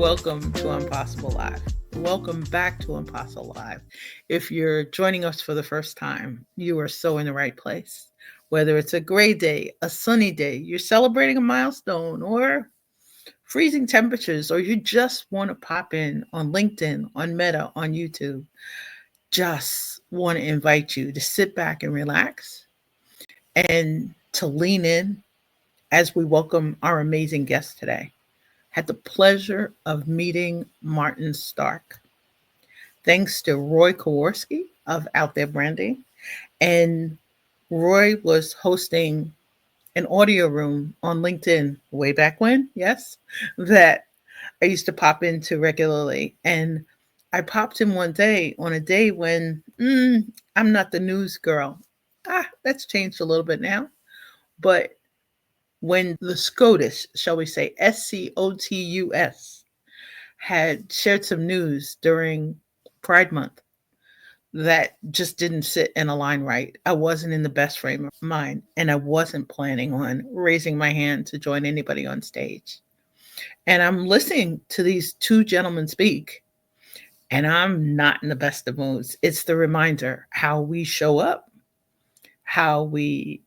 welcome to I'mPossible Live. Welcome back to I'mPossible Live. If you're joining us for the first time, you are so in the right place. Whether it's a gray day, a sunny day, you're celebrating a milestone, or freezing temperatures, or you just want to pop in on LinkedIn, on Meta, on YouTube, just want to invite you to sit back and relax and to lean in as we welcome our amazing guest today. Had the pleasure of meeting Martin Stark. Thanks to Roy Kowarski of Out There Branding. And Roy was hosting an audio room on LinkedIn way back when, yes, that I used to pop into regularly. And I popped in one day on a day when I'm not the news girl. That's changed a little bit now. But when the SCOTUS, shall we say, SCOTUS, had shared some news during Pride Month that just didn't sit and align right. I wasn't in the best frame of mind, and I wasn't planning on raising my hand to join anybody on stage. And I'm listening to these two gentlemen speak, and I'm not in the best of moods. It's the reminder how we show up, how we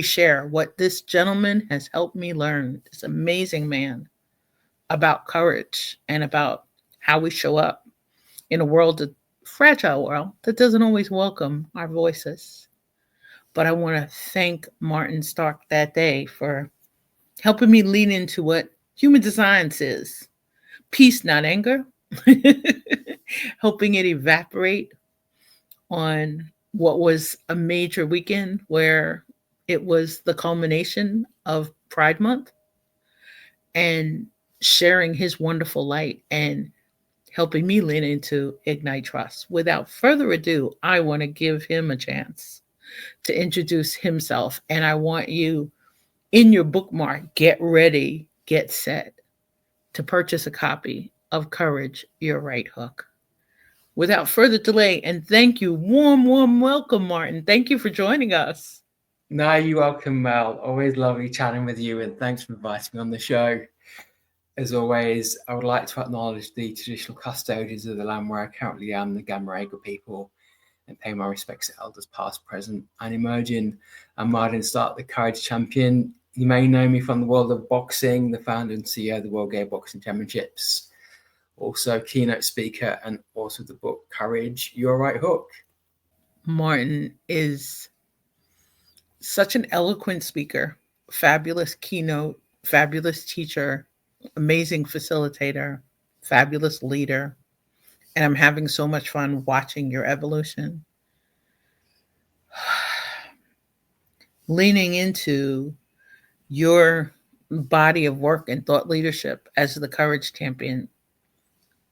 share what this gentleman has helped me learn, this amazing man, about courage and about how we show up in a fragile world that doesn't always welcome our voices. But I want to thank Martin Stark that day for helping me lean into what human design is: peace, not anger, helping it evaporate on what was a major weekend where it was the culmination of Pride Month, and sharing his wonderful light and helping me lean into Ignite Trust. Without further ado, I want to give him a chance to introduce himself. And I want you, in your bookmark, get ready, get set to purchase a copy of Courage, Your Right Hook. Without further delay, and thank you, warm welcome, Martin. Thank you for joining us. No, you're welcome, Mel. Always lovely chatting with you, and thanks for inviting me on the show. As always, I would like to acknowledge the traditional custodians of the land where I currently am, the Gamaraga people, and pay my respects to elders past, present, and emerging. I'm Martin Stark, the Courage Champion. You may know me from the world of boxing, the founder and CEO of the World Gay Boxing Championships, also keynote speaker, and author of the book Courage, Your Right Hook. Martin is such an eloquent speaker, fabulous keynote, fabulous teacher, amazing facilitator, fabulous leader. And I'm having so much fun watching your evolution. Leaning into your body of work and thought leadership as the Courage Champion,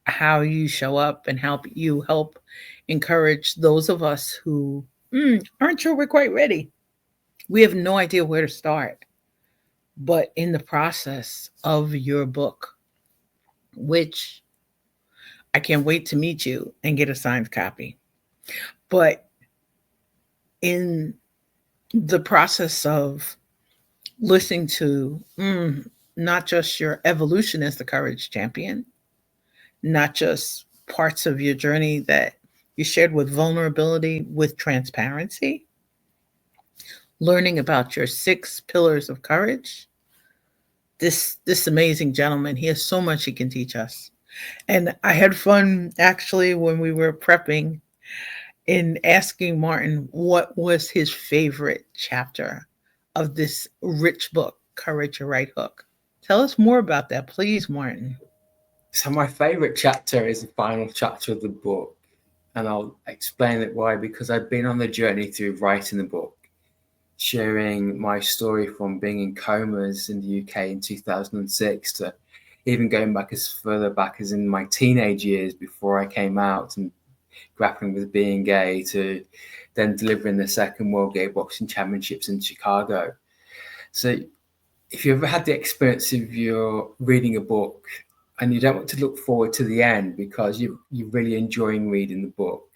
how you show up and how you help encourage those of us who aren't sure we're quite ready. We have no idea where to start. But in the process of your book, which I can't wait to meet you and get a signed copy. But in the process of listening to not just your evolution as the Courage Champion, not just parts of your journey that you shared with vulnerability, with transparency, learning about your 6 pillars of courage. This amazing gentleman, he has so much he can teach us. And I had fun actually when we were prepping in asking Martin what was his favorite chapter of this rich book, Courage, Your Right Hook. Tell us more about that, please, Martin. So my favorite chapter is the final chapter of the book, and I'll explain it why. Because I've been on the journey through writing the book, sharing my story from being in comas in the UK in 2006 to even going back as further back as in my teenage years before I came out and grappling with being gay, to then delivering the second World Gay Boxing Championships in Chicago. So if you ever had the experience of you're reading a book and you don't want to look forward to the end because you're really enjoying reading the book,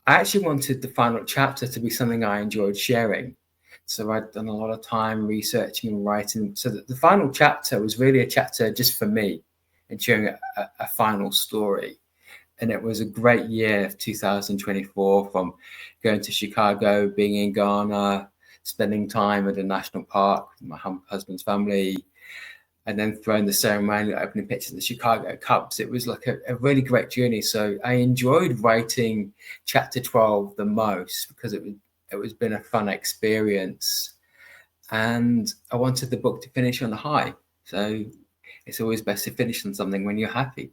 I actually wanted the final chapter to be something I enjoyed sharing. So I'd done a lot of time researching and writing. So the final chapter was really a chapter just for me and sharing a final story. And it was a great year of 2024, from going to Chicago, being in Ghana, spending time at a national park with my husband's family, and then throwing the ceremony, opening pictures of the Chicago Cubs. It was like a really great journey. So I enjoyed writing chapter 12 the most because it was been a fun experience, and I wanted the book to finish on a high. So it's always best to finish on something when you're happy.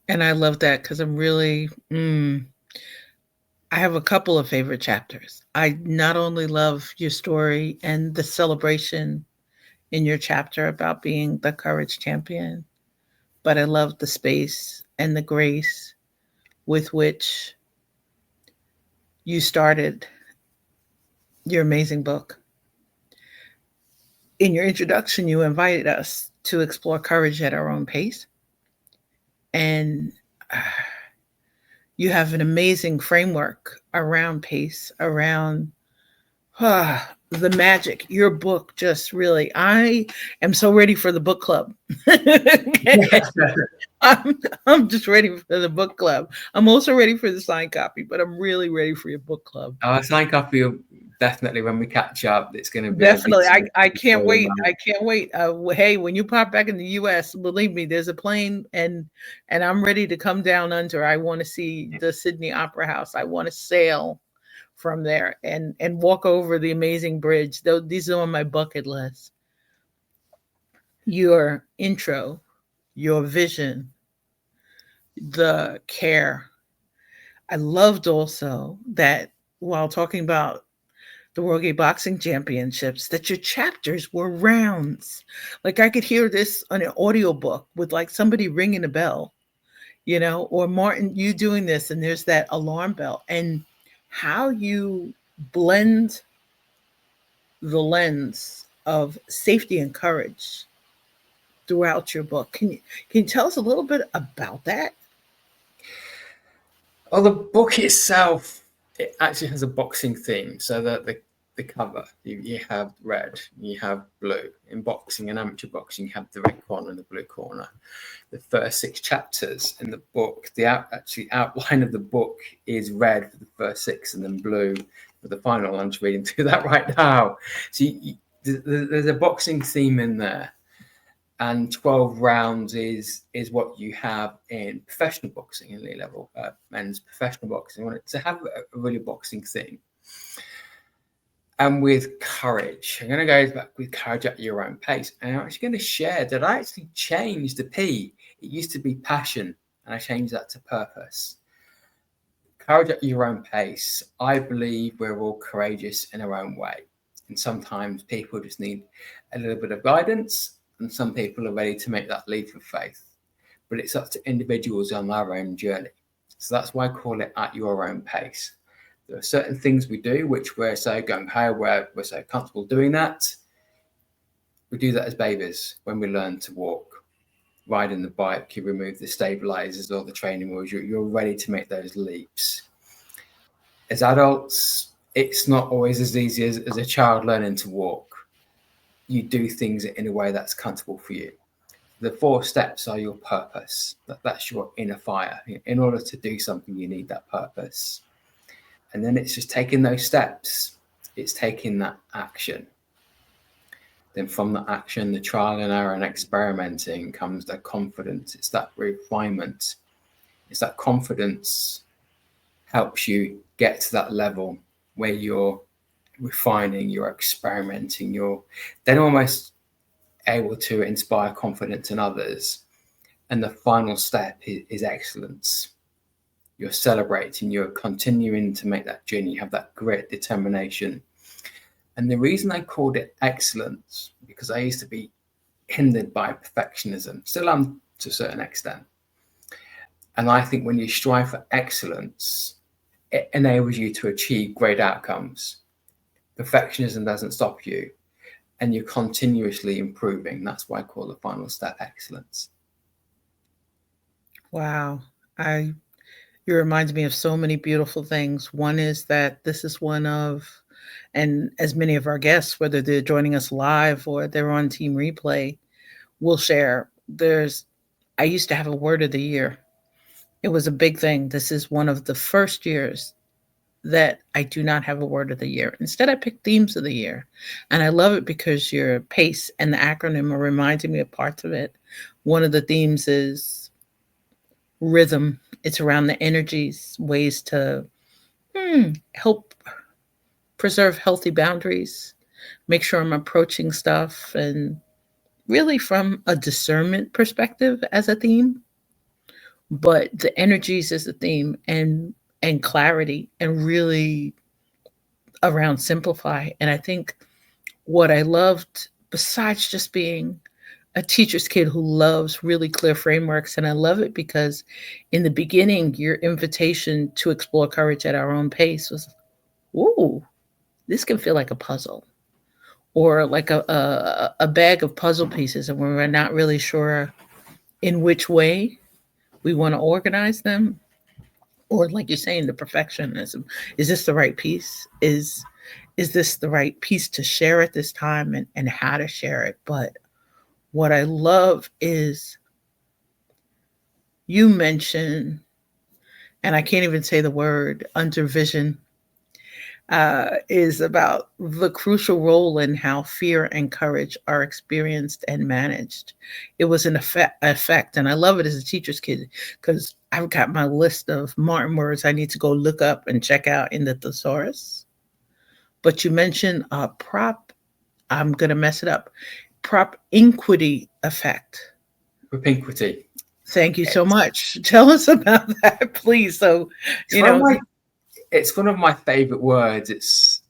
And I love that because I'm really, I have a couple of favorite chapters. I not only love your story and the celebration in your chapter about being the courage champion, but I love the space and the grace with which you started your amazing book. In your introduction, you invited us to explore courage at our own pace. And you have an amazing framework around pace, around the magic. Your book just really, I am so ready for the book club. I'm, I'm just ready for the book club. I'm also ready for the signed copy, but I'm really ready for your book club. Our sign copy, definitely when we catch up, it's going to be a big Definitely. sign I copy can't for wait. them. I can't wait. Hey, when you pop back in the US, believe me, there's a plane and I'm ready to come down under. I want to see the Sydney Opera House. I want to sail from there and walk over the amazing bridge. Though these are on my bucket list. Your intro, your vision, the care. I loved also that while talking about the World Gay Boxing Championships, that your chapters were rounds. Like I could hear this on an audiobook with like somebody ringing a bell, or Martin, you doing this, and there's that alarm bell, and how you blend the lens of safety and courage throughout your book. Can you tell us a little bit about that? Well, the book itself, it actually has a boxing theme. So that the cover, you have red, you have blue. In boxing and amateur boxing, you have the red corner and the blue corner. The first 6 chapters in the book, actually outline of the book is red for the first 6, and then blue for the final. I'm just reading through that right now. So there's a boxing theme in there, and 12 rounds is what you have in professional boxing, in elite level men's professional boxing. I want it to have a really boxing theme. And with courage, I'm going to go back with courage at your own pace. And I'm actually going to share that I actually changed the P. It used to be passion, and I changed that to purpose. Courage at your own pace. I believe we're all courageous in our own way. And sometimes people just need a little bit of guidance, and some people are ready to make that leap of faith. But it's up to individuals on their own journey. So that's why I call it at your own pace. There are certain things we do which we're so gung ho, where we're so comfortable doing that. We do that as babies when we learn to walk. Riding the bike, you remove the stabilizers or the training wheels, you're ready to make those leaps. As adults, it's not always as easy as a child learning to walk. You do things in a way that's comfortable for you. The 4 steps are your purpose. That's your inner fire. In order to do something, you need that purpose. And then it's just taking those steps. It's taking that action. Then from the action, the trial and error and experimenting comes the confidence. It's that refinement. It's that confidence helps you get to that level where you're refining, you're experimenting, you're then almost able to inspire confidence in others. And the final step is excellence. You're celebrating, you're continuing to make that journey, you have that grit, determination. And the reason I called it excellence, because I used to be hindered by perfectionism, still am to a certain extent. And I think when you strive for excellence, it enables you to achieve great outcomes. Perfectionism doesn't stop you, and you're continuously improving. That's why I call the final step excellence. Wow. I You remind me of so many beautiful things. One is that this is one of and as many of our guests, whether they're joining us live or they're on team replay, will share. I used to have a word of the year. It was a big thing. This is one of the first years that I do not have a word of the year. Instead, I pick themes of the year. And I love it because your PACE and the acronym are reminding me of parts of it. One of the themes is rhythm, it's around the energies, ways to help preserve healthy boundaries, make sure I'm approaching stuff and really from a discernment perspective as a theme, but the energies as a theme and clarity and really around simplify. And I think what I loved, besides just being a teacher's kid who loves really clear frameworks, and I love it because in the beginning, your invitation to explore courage at our own pace was, ooh, this can feel like a puzzle or like a bag of puzzle pieces, and we're not really sure in which way we want to organize them. Or like you're saying, the perfectionism. Is this the right piece? Is this the right piece to share at this time and how to share it? But what I love is you mentioned, and I can't even say the word, under vision, is about the crucial role in how fear and courage are experienced and managed. It was an effect, and I love it as a teacher's kid because I've got my list of Martin words I need to go look up and check out in the thesaurus. But you mentioned prop, I'm going to mess it up, propinquity effect. Propinquity. Thank you so It's, much. Tell us about that, please. So, it's you one of know, my it's one of my favorite words.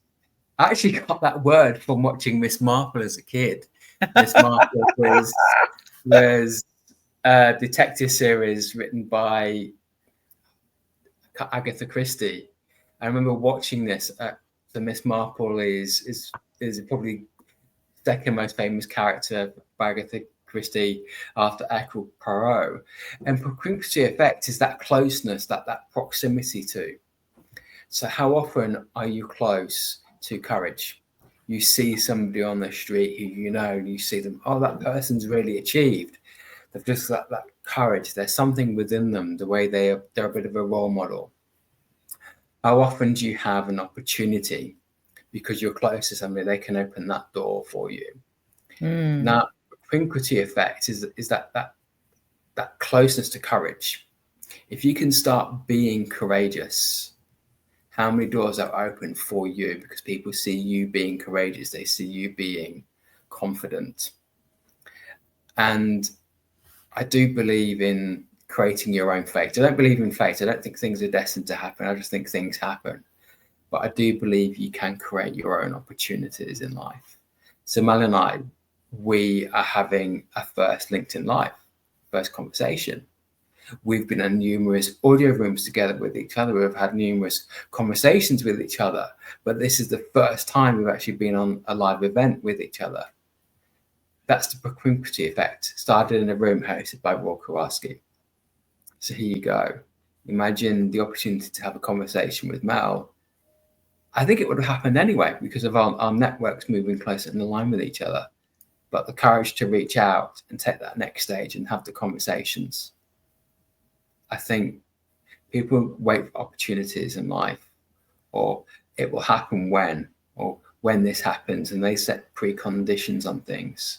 I actually got that word from watching Miss Marple as a kid. Miss Marple was a detective series written by Agatha Christie. I remember watching this. So Miss Marple is probably second most famous character by Agatha Christie after Hercule Poirot. And propinquity effect is that closeness, that proximity to. So how often are you close to courage? You see somebody on the street who you know, and you see them, oh, that person's really achieved. They've just got that courage. There's something within them, the way they're a bit of a role model. How often do you have an opportunity because you're close to somebody, they can open that door for you? mm, Now, propinquity effect is that closeness to courage. If you can start being courageous, how many doors are open for you because people see you being courageous, they see you being confident. And I do believe in creating your own fate. I don't believe in fate. I don't think things are destined to happen. I just think things happen. But I do believe you can create your own opportunities in life. So Mel and I, we are having a first LinkedIn Live, first conversation. We've been in numerous audio rooms together with each other. We've had numerous conversations with each other, but this is the first time we've actually been on a live event with each other. That's the propinquity effect. Started in a room hosted by Roy Kowalski. So here you go. Imagine the opportunity to have a conversation with Mel. I think it would have happened anyway because of our networks moving closer in line with each other. But the courage to reach out and take that next stage and have the conversations. I think people wait for opportunities in life, or it will happen when, or when this happens, and they set preconditions on things.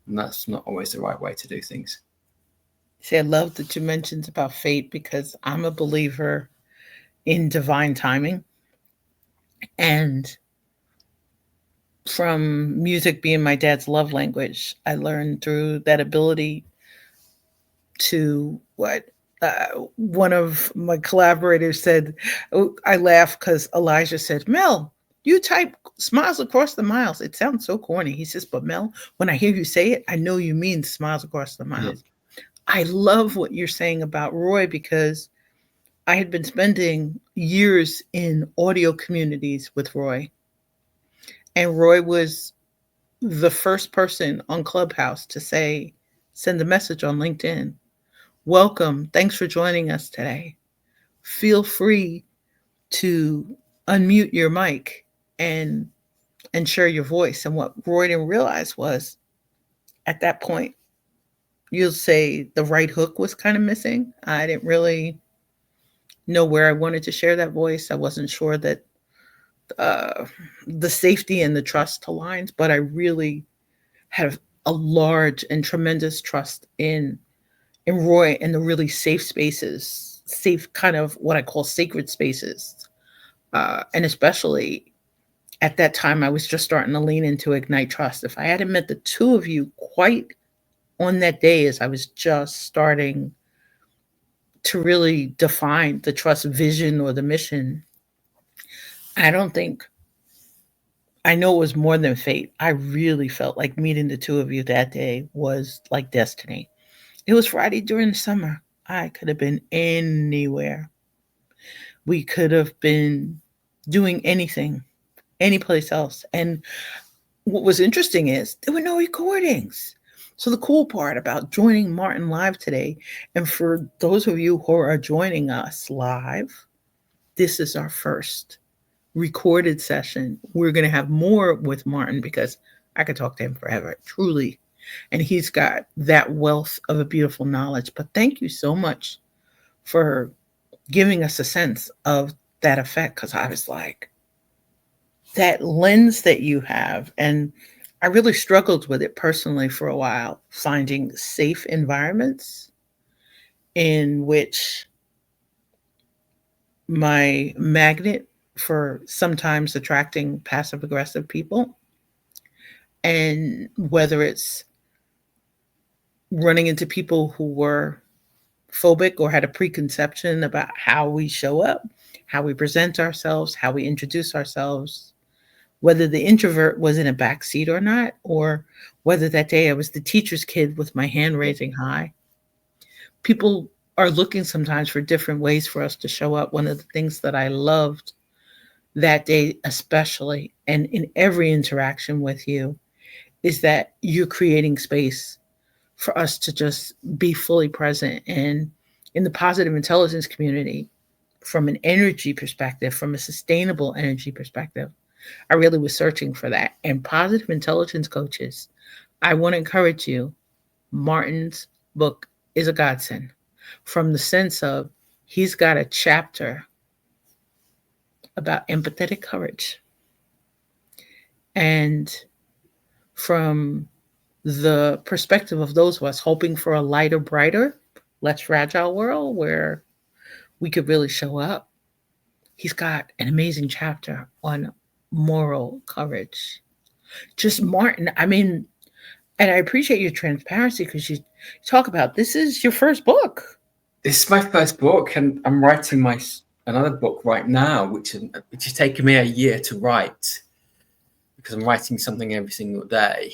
And that's not always the right way to do things. see, I love that you mentioned about fate because I'm a believer in divine timing. And from music being my dad's love language, I learned through that ability to what one of my collaborators said. Oh, I laugh because Elijah said, Mel, you type smiles across the miles. It sounds so corny. He says, but Mel, when I hear you say it, I know you mean smiles across the Yeah. miles. I love what you're saying about Roy because I had been spending years in audio communities with Roy. And Roy was the first person on Clubhouse to say, send a message on LinkedIn. Welcome. Thanks for joining us today. Feel free to unmute your mic and share your voice. And what Roy didn't realize was at that point, you'll say the right hook was kind of missing. I didn't really know where I wanted to share that voice. I wasn't sure that uh, the safety and the trust aligns, but I really had a large and tremendous trust in Roy and the really safe spaces, safe kind of what I call sacred spaces, and especially at that time, I was just starting to lean into Ignite Trust. If I hadn't met the two of you quite on that day, as I was just starting to really define the trust vision or the mission, I don't think I know it was more than fate. I really felt like meeting the two of you that day was like destiny. It was Friday during the summer. I could have been anywhere. We could have been doing anything, any place else. And what was interesting is there were no recordings. So the cool part about joining Martin live today, and for those of you who are joining us live, this is our first recorded session. We're going to have more with Martin because I could talk to him forever, truly. And he's got that wealth of a beautiful knowledge. But thank you so much for giving us a sense of that effect, because I was like, that lens that you have, and I really struggled with it personally for a while, finding safe environments in which my magnet for sometimes attracting passive aggressive people, and whether it's running into people who were phobic or had a preconception about how we show up, how we present ourselves, how we introduce ourselves, whether the introvert was in a back seat or not, or whether that day I was the teacher's kid with my hand raising high. People are looking sometimes for different ways for us to show up. One of the things that I loved that day, especially, and in every interaction with you, is that you're creating space for us to just be fully present. And in the positive intelligence community, from an energy perspective, from a sustainable energy perspective, I really was searching for that. And positive intelligence coaches, I want to encourage you. Martin's book is a godsend from the sense of he's got a chapter about empathetic courage. And from the perspective of those of us hoping for a lighter, brighter, less fragile world where we could really show up, he's got an amazing chapter on moral courage. Just Martin, I mean, and I appreciate your transparency because you talk about this is your first book. This is my first book, and I'm writing my another book right now, which is taking me a year to write because I'm writing something every single day.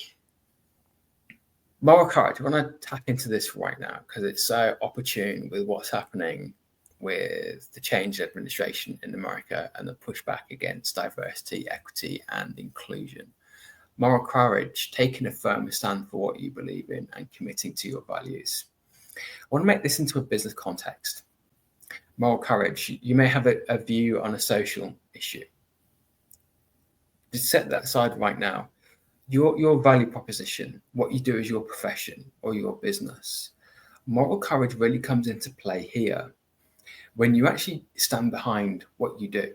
Moral courage. I want to tap into this right now because it's so opportune with what's happening with the change administration in America and the pushback against diversity, equity, and inclusion. Moral courage, taking a firm stand for what you believe in and committing to your values. I want to make this into a business context. Moral courage, you may have a view on a social issue. Just set that aside right now. Your value proposition, what you do as your profession or your business. Moral courage really comes into play here when you actually stand behind what you do,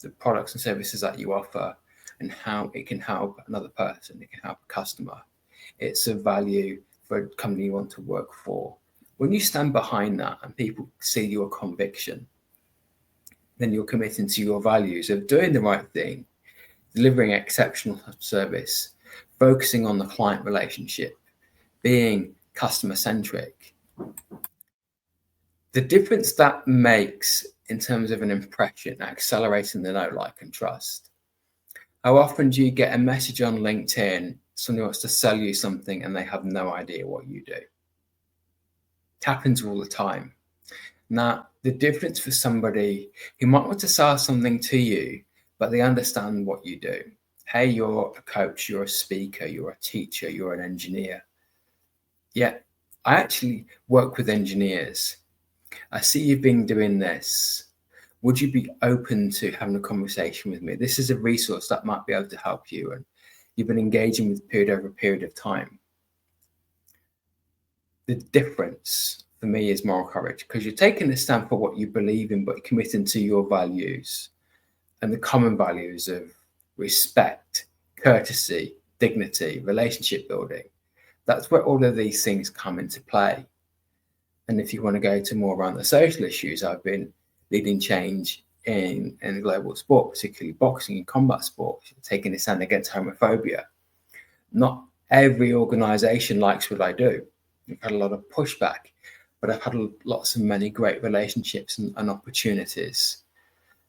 the products and services that you offer, and how it can help another person, it can help a customer. It's a value for a company you want to work for. When you stand behind that and people see your conviction, then you're committing to your values of doing the right thing, delivering exceptional service, focusing on the client relationship, being customer centric. The difference that makes in terms of an impression, accelerating the know, like, and trust. How often do you get a message on LinkedIn, someone wants to sell you something and they have no idea what you do? It happens all the time. Now, the difference for somebody who might want to sell something to you, but they understand what you do. Hey, you're a coach, you're a speaker, you're a teacher, you're an engineer. Yeah, I actually work with engineers. I see you've been doing this. Would you be open to having a conversation with me? This is a resource that might be able to help you. And you've been engaging with period over a period of time. The difference for me is moral courage, because you're taking a stand for what you believe in, but committing to your values and the common values of respect, courtesy, dignity, relationship building. That's where all of these things come into play. And if you want to go to more around the social issues, I've been leading change in global sport, particularly boxing and combat sport, taking a stand against homophobia. Not every organisation likes what I do. I've had a lot of pushback, but I've had lots of many great relationships and opportunities.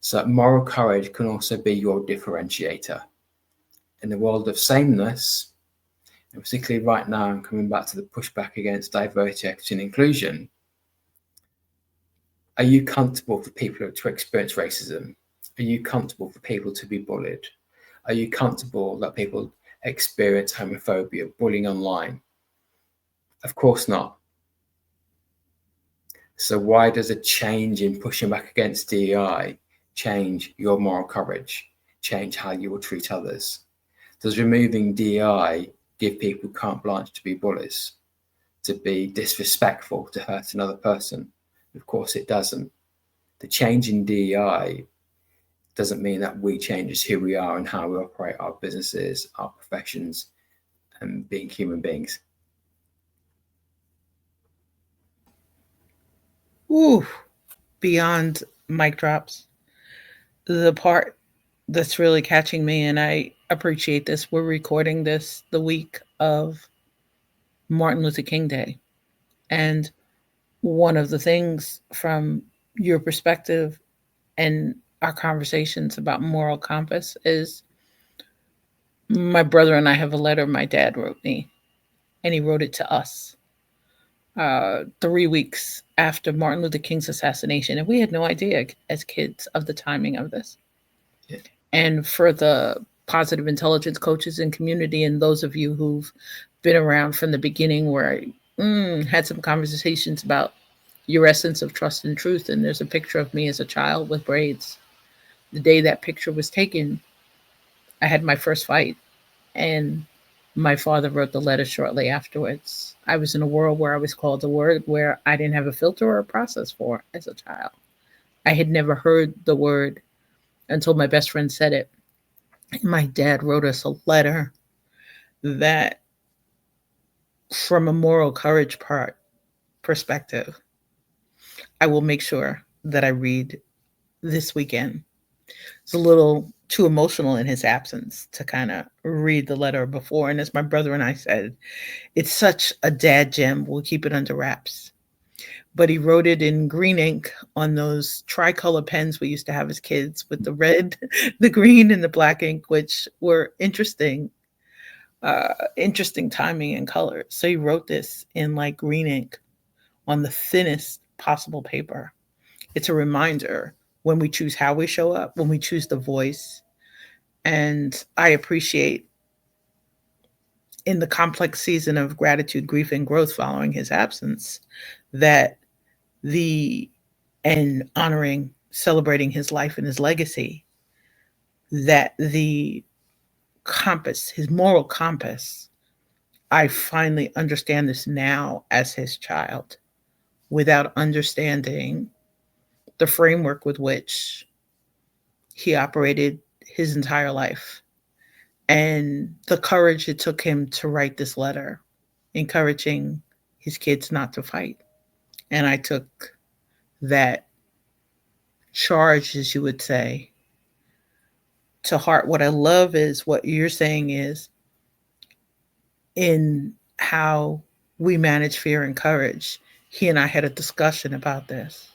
So moral courage can also be your differentiator. In the world of sameness, and particularly right now, I'm coming back to the pushback against diversity, equity, and inclusion. Are you comfortable for people to experience racism? Are you comfortable for people to be bullied? Are you comfortable that people experience homophobia, bullying online? Of course not. So why does a change in pushing back against DEI change your moral courage, change how you will treat others? Does removing DEI give people carte blanche to be bullies, to be disrespectful, to hurt another person? Of course it doesn't. The change in DEI doesn't mean that we change who we are and how we operate our businesses, our professions, and being human beings. Ooh, beyond mic drops. The part that's really catching me, and I appreciate this, we're recording this the week of Martin Luther King Day. And one of the things from your perspective and our conversations about moral compass is my brother and I have a letter my dad wrote me, and he wrote it to us 3 weeks after Martin Luther King's assassination. And we had no idea as kids of the timing of this. Yeah. And for the positive intelligence coaches and community, and those of you who've been around from the beginning, where I had some conversations about your essence of trust and truth. And there's a picture of me as a child with braids. The day that picture was taken, I had my first fight, and my father wrote the letter shortly afterwards. I was in a world where I was called a word where I didn't have a filter or a process for as a child. I had never heard the word until my best friend said it. My dad wrote us a letter that, from a moral courage perspective, I will make sure that I read this weekend. It's a little too emotional in his absence to kind of read the letter before. And as my brother and I said, it's such a dad gem. We'll keep it under wraps. But he wrote it in green ink on those tricolor pens we used to have as kids, with the red, the green, and the black ink, which were interesting timing and colors. So he wrote this in like green ink on the thinnest possible paper. It's a reminder when we choose how we show up, when we choose the voice. And I appreciate, in the complex season of gratitude, grief, and growth following his absence, that the and honoring, celebrating his life and his legacy, that the compass, his moral compass, I finally understand this now as his child, without understanding the framework with which he operated his entire life, and the courage it took him to write this letter encouraging his kids not to fight. And I took that charge, as you would say, to heart. What I love is what you're saying is, in how we manage fear and courage. He and I had a discussion about this,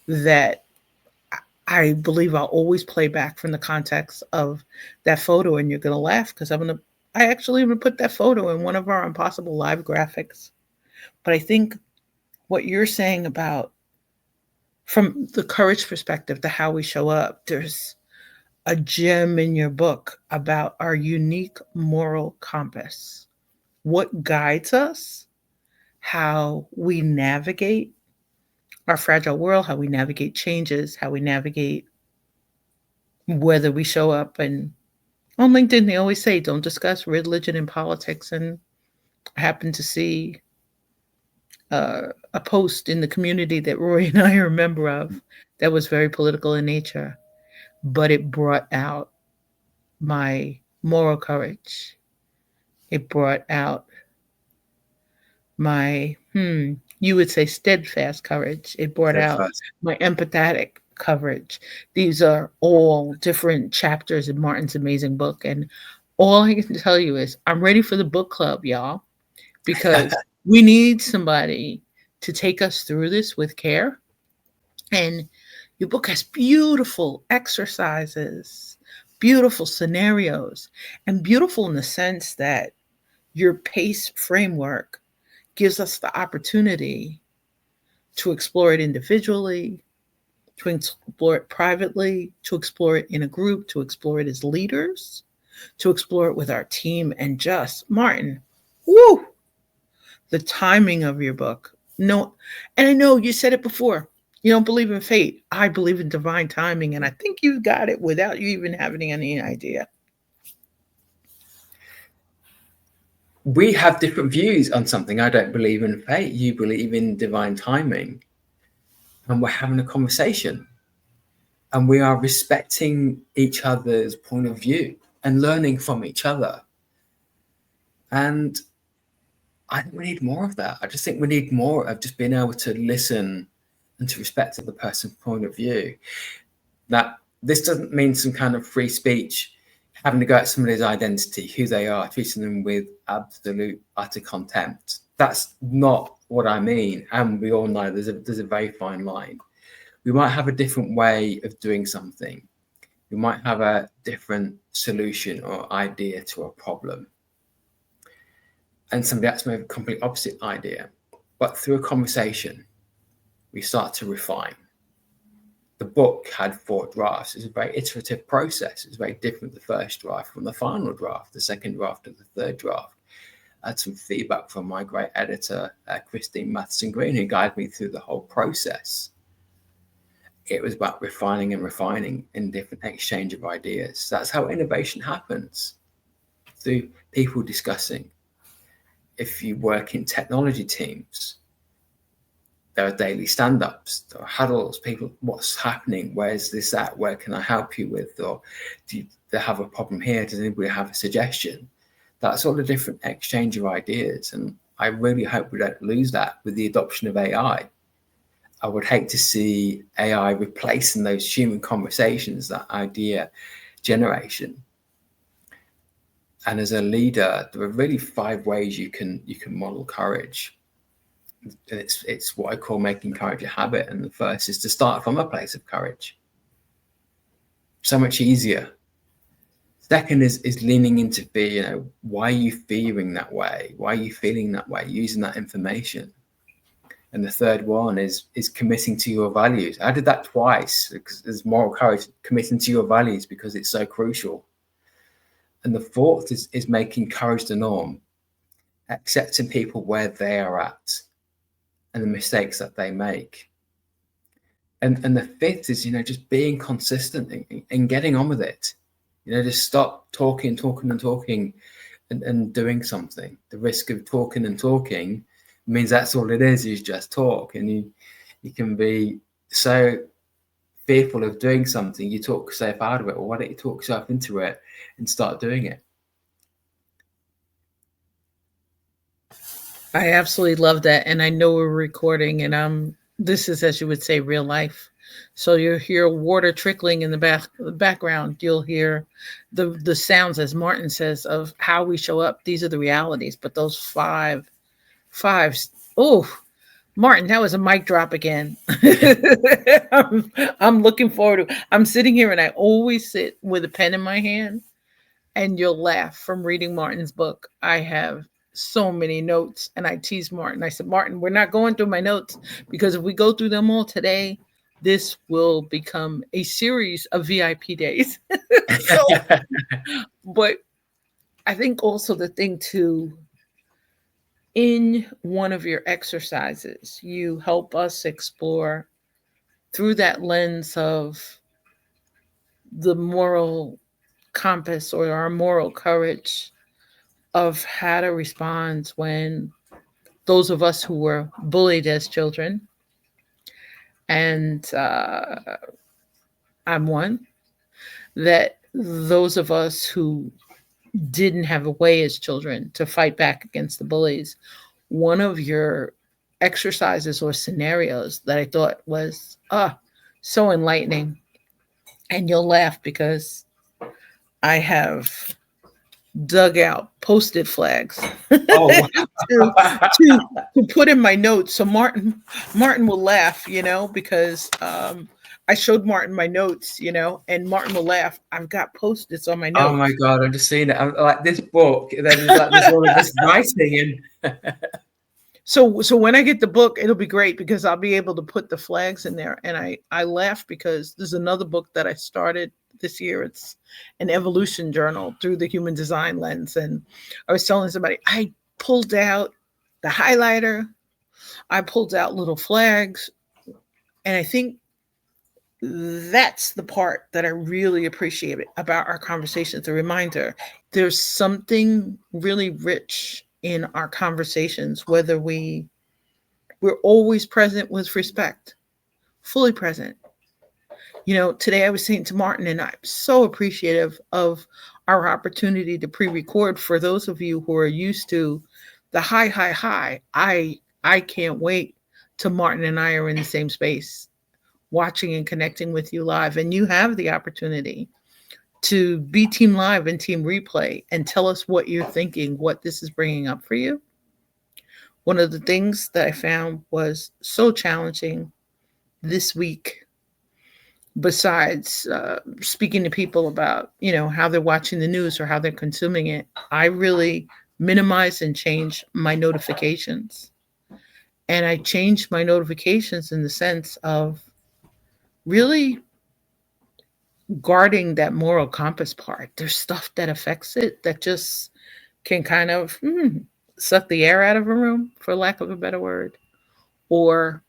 that I believe I'll always play back from the context of that photo. And you're going to laugh because I actually even put that photo in one of our I'mPossible live graphics. But I think what you're saying about, from the courage perspective, to how we show up, there's a gem in your book about our unique moral compass, what guides us, how we navigate our fragile world, how we navigate changes, how we navigate whether we show up. And on LinkedIn, they always say, don't discuss religion and politics. And I happened to see a post in the community that Roy and I are a member of that was very political in nature, but it brought out my moral courage. It brought out my, you would say steadfast courage. It brought out Steadfast. my empathetic courage. These are all different chapters in Martin's amazing book. And all I can tell you is I'm ready for the book club, y'all, because we need somebody to take us through this with care. And your book has beautiful exercises, beautiful scenarios, and beautiful in the sense that your PACE framework gives us the opportunity to explore it individually, to explore it privately, to explore it in a group, to explore it as leaders, to explore it with our team. And just, Martin, woo, the timing of your book. No, and I know you said it before. You don't believe in fate. I believe in divine timing, and I think you got it without you even having any idea. We have different views on something. I don't believe in fate. You believe in divine timing. And we're having a conversation. And we are respecting each other's point of view and learning from each other. And I think we need more of that. I just think we need more of just being able to listen and to respect the other person's point of view. That this doesn't mean some kind of free speech, having to go at somebody's identity, who they are, treating them with absolute utter contempt. That's not what I mean. And we all know there's a very fine line. We might have a different way of doing something. We might have a different solution or idea to a problem. And somebody else may have a complete opposite idea. But through a conversation, we start to refine. The book had 4 drafts. It's a very iterative process. It's very different, the first draft from the final draft, the second draft to the third draft. I had some feedback from my great editor, Christine Matheson Green, who guided me through the whole process. It was about refining and refining in different exchange of ideas. That's how innovation happens, through people discussing. If you work in technology teams, there are daily stand-ups, there are huddles, people, what's happening, where's this at, where can I help you with, or do they have a problem here, does anybody have a suggestion? That's all a different exchange of ideas, and I really hope we don't lose that with the adoption of AI. I would hate to see AI replacing those human conversations, that idea generation. And as a leader, there are really 5 ways you can model courage. It's what I call making courage a habit. And the first is to start from a place of courage. So much easier. Second is leaning into fear. Why are you feeling that way? Why are you feeling that way? Using that information. And the third one is committing to your values. I did that twice because there's moral courage, committing to your values, because it's so crucial. And the fourth is making courage the norm, accepting people where they are at and the mistakes that they make. And the fifth is, just being consistent and getting on with it. Just stop talking and doing something. The risk of talking and talking means that's all it is just talk. And you can be so fearful of doing something, you talk yourself out of it. Or why don't you talk yourself into it and start doing it? I absolutely love that. And I know we're recording, and this is, as you would say, real life. So you'll hear water trickling in the background. You'll hear the sounds, as Martin says, of how we show up. These are the realities. But those fives, oh, Martin, that was a mic drop again. I'm looking forward to. I'm sitting here, and I always sit with a pen in my hand, and you'll laugh from reading Martin's book. I have so many notes, and I teased Martin. I said, Martin, we're not going through my notes, because if we go through them all today, this will become a series of VIP days. So, but I think also the thing too, In one of your exercises, you help us explore through that lens of the moral compass or our moral courage of how to respond when those of us who were bullied as children, and I'm one, that those of us who didn't have a way as children to fight back against the bullies, one of your exercises or scenarios that I thought was so enlightening, and you'll laugh because I have dug out post-it flags Oh, to to to put in my notes. So Martin will laugh, because I showed Martin my notes, and Martin will laugh. I've got post-its on my oh my notes. God, I'm just seeing it. I'm like this book, there's all of this writing and So when I get the book, it'll be great because I'll be able to put the flags in there. And I laugh because there's another book that I started this year. It's an evolution journal through the human design lens. And I was telling somebody I pulled out the highlighter, I pulled out little flags, and I think that's the part that I really appreciate about our conversations. A reminder, there's something really rich in our conversations, whether we're always present with respect, fully present. Today I was saying to Martin, and I'm so appreciative of our opportunity to pre-record. For those of you who are used to the high, high, high, I can't wait till Martin and I are in the same space, watching and connecting with you live. And you have the opportunity to be team live and team replay and tell us what you're thinking, what this is bringing up for you. One of the things that I found was so challenging this week, besides speaking to people about how they're watching the news or how they're consuming it, I really minimize and change my notifications. And I changed my notifications in the sense of really guarding that moral compass part. There's stuff that affects it that just can kind of suck the air out of a room, for lack of a better word, or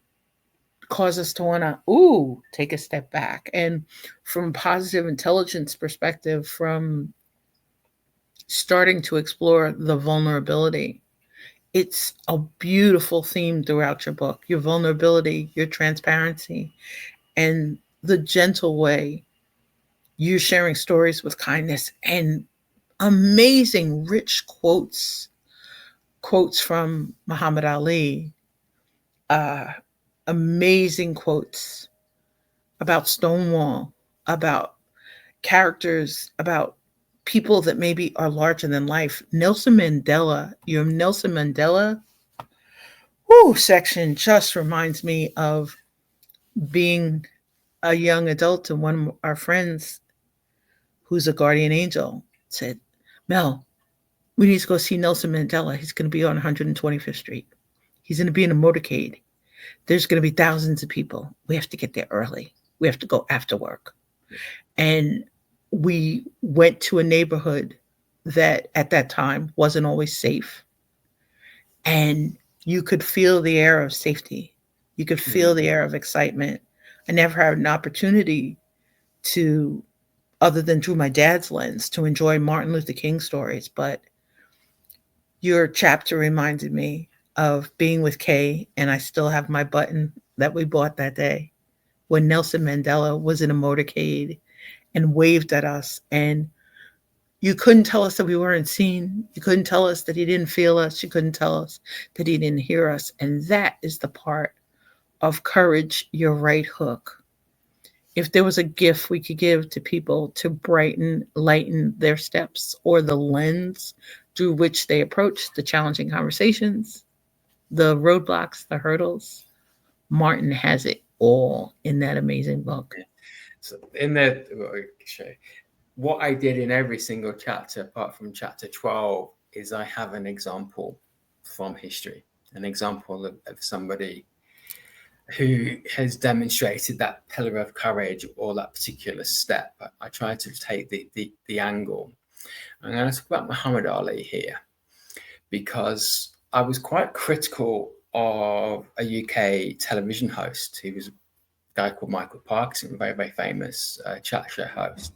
cause us to want to take a step back. And from a positive intelligence perspective, from starting to explore the vulnerability, it's a beautiful theme throughout your book. Your vulnerability, your transparency, and the gentle way you're sharing stories with kindness and amazing rich quotes from Muhammad Ali, uh, amazing quotes about Stonewall, about characters, about people that maybe are larger than life. Nelson Mandela, your Nelson Mandela section just reminds me of being a young adult, and one of our friends who's a guardian angel said, Mel, we need to go see Nelson Mandela. He's going to be on 125th Street. He's going to be in a motorcade. There's going to be thousands of people. We have to get there early. We have to go after work. And we went to a neighborhood that at that time wasn't always safe. And you could feel the air of safety. You could feel the air of excitement. I never had an opportunity to, other than through my dad's lens, to enjoy Martin Luther King stories. But your chapter reminded me of being with Kay, and I still have my button that we bought that day when Nelson Mandela was in a motorcade and waved at us. And you couldn't tell us that we weren't seen. You couldn't tell us that he didn't feel us. You couldn't tell us that he didn't hear us. And that is the part of courage, your right hook. If there was a gift we could give to people to brighten, lighten their steps or the lens through which they approach the challenging conversations, the roadblocks, the hurdles, Martin has it all in that amazing book. so in the what I did in every single chapter, apart from chapter 12, is I have an example from history, an example of somebody who has demonstrated that pillar of courage or that particular step. I try to take the angle. I'm going to talk about Muhammad Ali here because I was quite critical of a UK television host. He was a guy called Michael Parkinson, a very, very famous chat show host.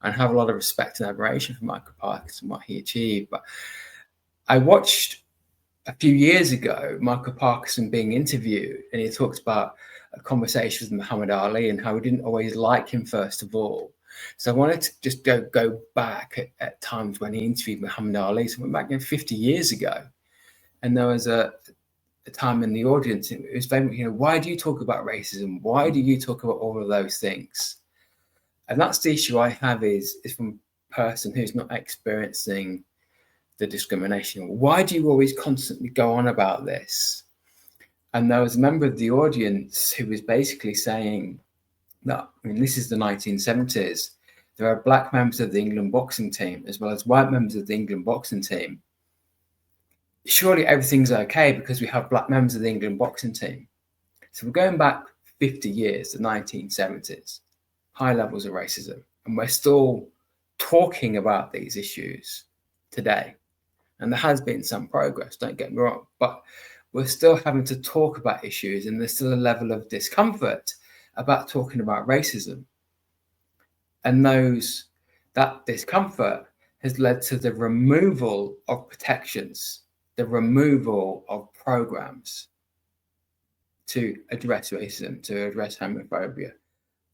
And have a lot of respect and admiration for Michael Parkinson and what he achieved. But I watched a few years ago Michael Parkinson being interviewed, and he talks about a conversation with Muhammad Ali and how he didn't always like him, first of all. So I wanted to just go back at times when he interviewed Muhammad Ali. So I went back 50 years ago, and there was a time in the audience. It was very, why do you talk about racism? Why do you talk about all of those things? And that's the issue I have is from a person who's not experiencing the discrimination. Why do you always constantly go on about this? And there was a member of the audience who was basically saying that, this is the 1970s. There are black members of the England boxing team as well as white members of the England boxing team. Surely everything's okay because we have black members of the England boxing team. So we're going back 50 years, the 1970s, high levels of racism, and we're still talking about these issues today. And there has been some progress, don't get me wrong, but we're still having to talk about issues, and there's still a level of discomfort about talking about racism. And that discomfort has led to the removal of protections, the removal of programs to address racism, to address homophobia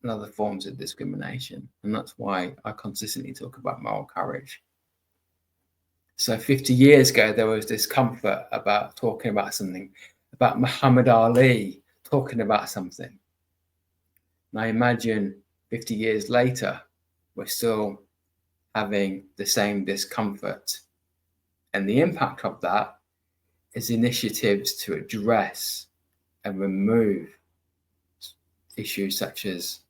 and other forms of discrimination. And that's why I consistently talk about moral courage. So 50 years ago, there was discomfort about talking about something, about Muhammad Ali talking about something. And I imagine 50 years later, we're still having the same discomfort. And the impact of that is initiatives to address and remove issues such as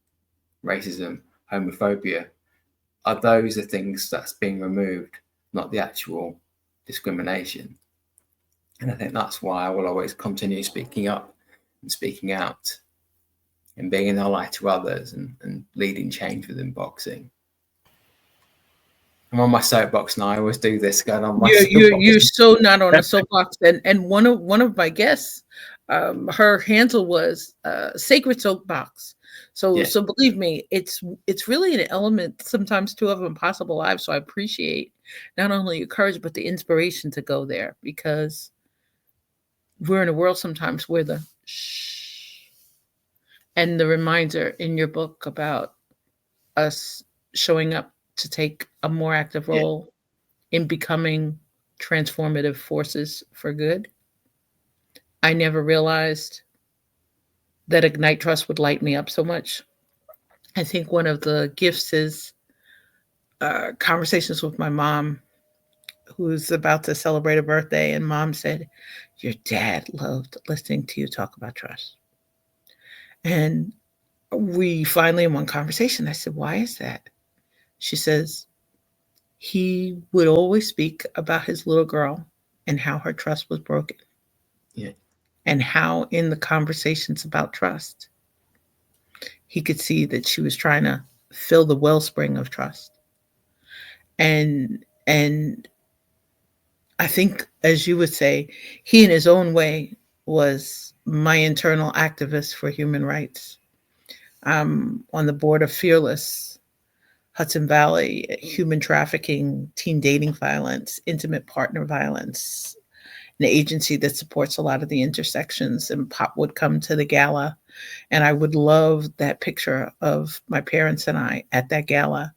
racism, homophobia. Are those the things that's being removed, not the actual discrimination? And I think that's why I will always continue speaking up and speaking out and being a light to others and leading change within boxing. I'm on my soapbox now. I always do this, going on my You're soapbox. so not on a soapbox. And one of my guests, her handle was sacred soapbox. So Yeah, so believe me, it's really an element sometimes too of impossible lives. So I appreciate not only your courage but the inspiration to go there, because we're in a world sometimes where the shh and the reminder in your book about us showing up to take a more active yeah, role in becoming transformative forces for good. I never realized that Ignite Trust would light me up so much. I think one of the gifts is conversations with my mom, who's about to celebrate a birthday. And mom said, "Your dad loved listening to you talk about trust." And we finally, in one conversation, I said, "Why is that?" She says, "He would always speak about his little girl and how her trust was broken, yeah, and how in the conversations about trust, he could see that she was trying to fill the wellspring of trust." And I think, as you would say, he in his own way was my internal activist for human rights. I'm on the board of Fearless, Hudson Valley, human trafficking, teen dating violence, intimate partner violence, an agency that supports a lot of the intersections. And Pop would come to the gala, and I would love that picture of my parents and I at that gala,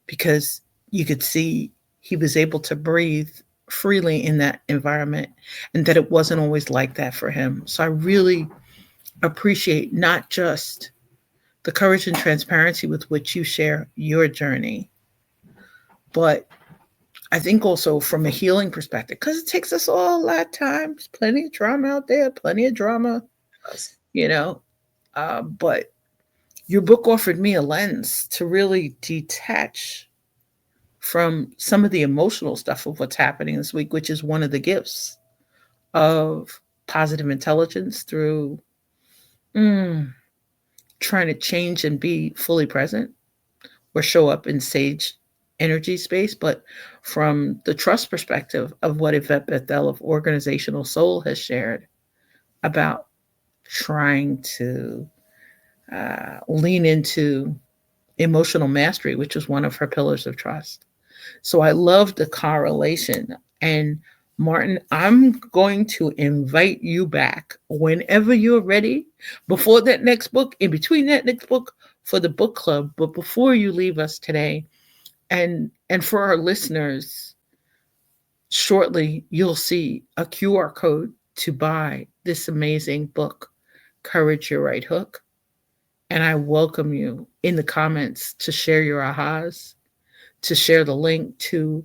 because you could see he was able to breathe freely in that environment, and that it wasn't always like that for him. So I really appreciate not just the courage and transparency with which you share your journey, but I think also from a healing perspective, because it takes us all a lot of times, plenty of trauma out there, plenty of drama, that's, you know. But your book offered me a lens to really detach from some of the emotional stuff of what's happening this week, which is one of the gifts of positive intelligence through mm, trying to change and be fully present or show up in sage energy space. But from the trust perspective of what Yvette Bethel of Organizational Soul has shared about trying to lean into emotional mastery, which is one of her pillars of trust. So I love the correlation. And Martin, I'm going to invite you back whenever you're ready, before that next book, in between that next book, for the book club. But before you leave us today, and for our listeners, shortly you'll see a QR code to buy this amazing book, Courage Your Right Hook. And I welcome you in the comments to share your ahas, to share the link, to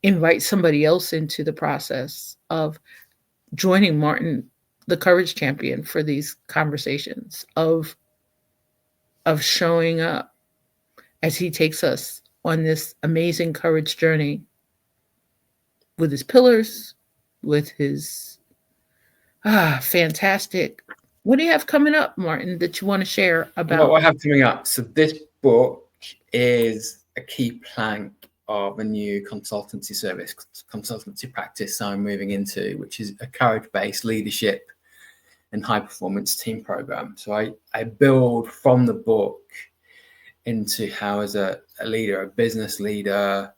invite somebody else into the process of joining Martin, the courage champion, for these conversations of showing up as he takes us on this amazing courage journey with his pillars, with his fantastic. What do you have coming up, Martin, that you want to share What about? I have coming up. So this book is a key plank of a new consultancy service, consultancy practice I'm moving into, which is a courage-based leadership and high-performance team program. So I build from the book into how, as a leader, a business leader,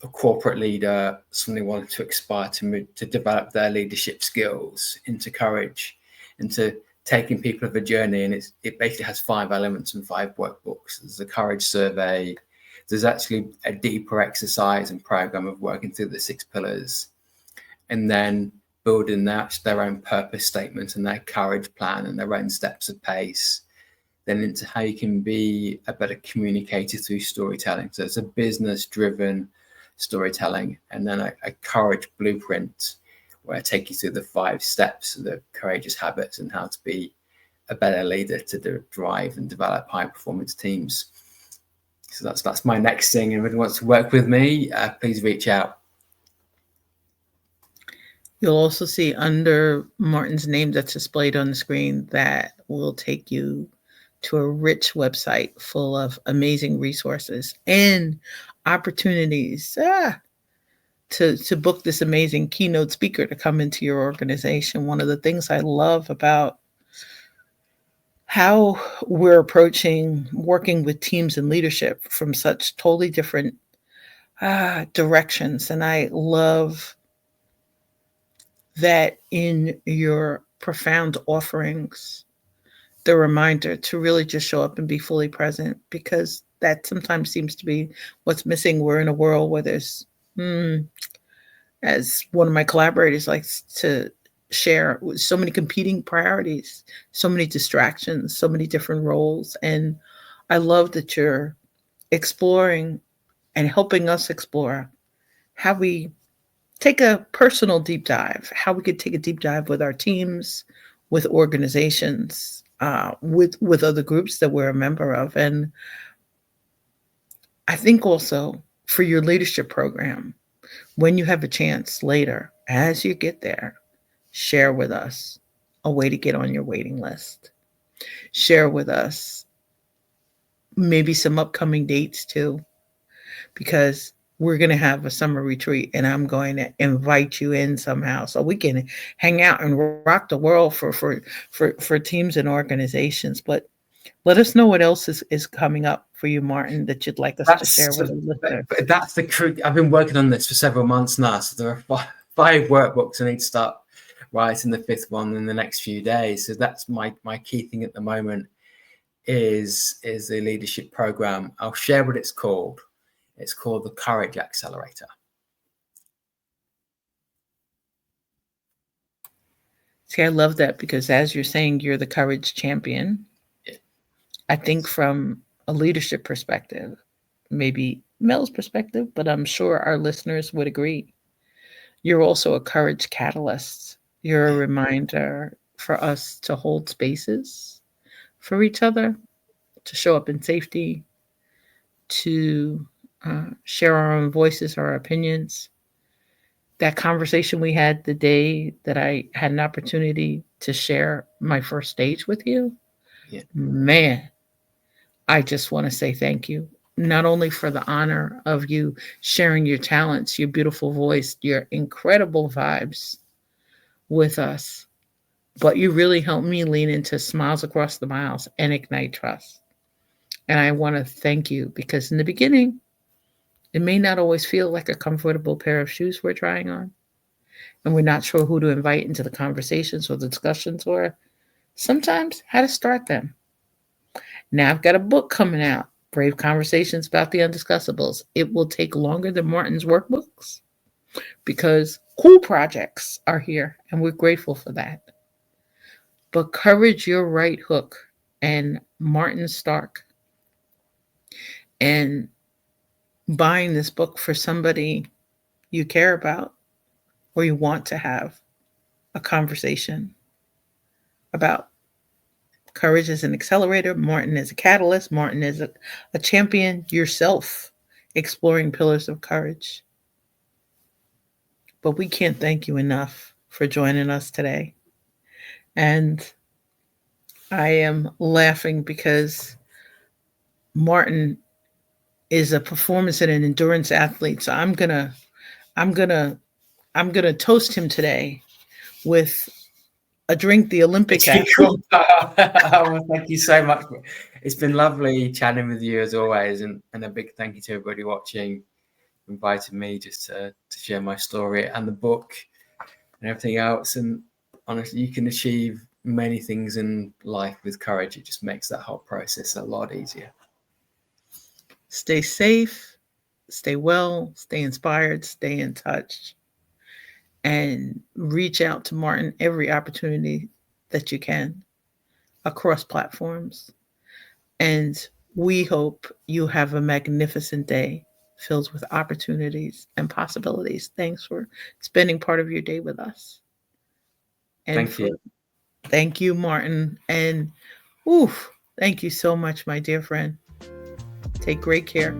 a corporate leader, somebody wanting to aspire to move, to develop their leadership skills into courage, into taking people of a journey. And it basically has 5 elements and 5 workbooks. There's a courage survey. There's actually a deeper exercise and program of working through the 6 pillars, and then building their own purpose statement and their courage plan and their own steps of pace, then into how you can be a better communicator through storytelling. So it's a business driven storytelling, and then a courage blueprint where I take you through the 5 steps of the courageous habits and how to be a better leader to drive and develop high performance teams. So that's my next thing. If anyone wants to work with me, please reach out. You'll also see under Martin's name that's displayed on the screen that will take you to a rich website full of amazing resources and opportunities to book this amazing keynote speaker to come into your organization. One of the things I love about how we're approaching working with teams and leadership from such totally different directions. And I love that in your profound offerings, the reminder to really just show up and be fully present, because that sometimes seems to be what's missing. We're in a world where there's, as one of my collaborators likes to share, so many competing priorities, so many distractions, so many different roles. And I love that you're exploring and helping us explore how we take a personal deep dive, how we could take a deep dive with our teams, with organizations, with other groups that we're a member of. And I think also for your leadership program, when you have a chance later, as you get there, share with us a way to get on your waiting list. Share with us maybe some upcoming dates too, because we're going to have a summer retreat and I'm going to invite you in somehow so we can hang out and rock the world for teams and organizations. But let us know what else is coming up for you, Martin, that you'd like us to share That's with the listeners. that's the crew. I've been working on this for several months now. So there are 5 workbooks. I need to start writing the 5th one in the next few days. So that's my key thing at the moment is the leadership program. I'll share what it's called. It's called the Courage Accelerator. See, I love that because as you're saying, you're the courage champion. Yeah. I think from a leadership perspective, maybe Mel's perspective, but I'm sure our listeners would agree. You're also a courage catalyst. You're a reminder for us to hold spaces for each other, to show up in safety, to share our own voices, our opinions. That conversation we had the day that I had an opportunity to share my first stage with you, Yeah. man, I just want to say thank you. not only for the honor of you sharing your talents, your beautiful voice, your incredible vibes with us, but you really helped me lean into Smiles Across the Miles and Ignite Trust. And I want to thank you because in the beginning, it may not always feel like a comfortable pair of shoes we're trying on, and we're not sure who to invite into the conversations or the discussions or sometimes how to start them. Now I've got a book coming out, Brave Conversations About the Undiscussables. It will take longer than Martin's workbooks because cool projects are here, and we're grateful for that. But Courage Your Right Hook and Martin Stark, and buying this book for somebody you care about or you want to have a conversation about. Courage is an accelerator, Martin is a catalyst, Martin is a champion yourself, exploring pillars of courage. But we can't thank you enough for joining us today. And I am laughing because Martin is a performance and an endurance athlete. So I'm gonna I'm gonna toast him today with a drink the It's Olympic been athlete. cool. Well, thank you so much. It's been lovely chatting with you as always, and a big thank you to everybody watching, inviting me just to share my story and the book and everything else. And honestly, you can achieve many things in life with courage. It just makes that whole process a lot easier. Stay safe, stay well, stay inspired, stay in touch, and reach out to Martin every opportunity that you can across platforms. And we hope you have a magnificent day filled with opportunities and possibilities. Thanks for spending part of your day with us. And Thank for you. thank you, Martin. And oof, thank you so much, my dear friend. Take great care.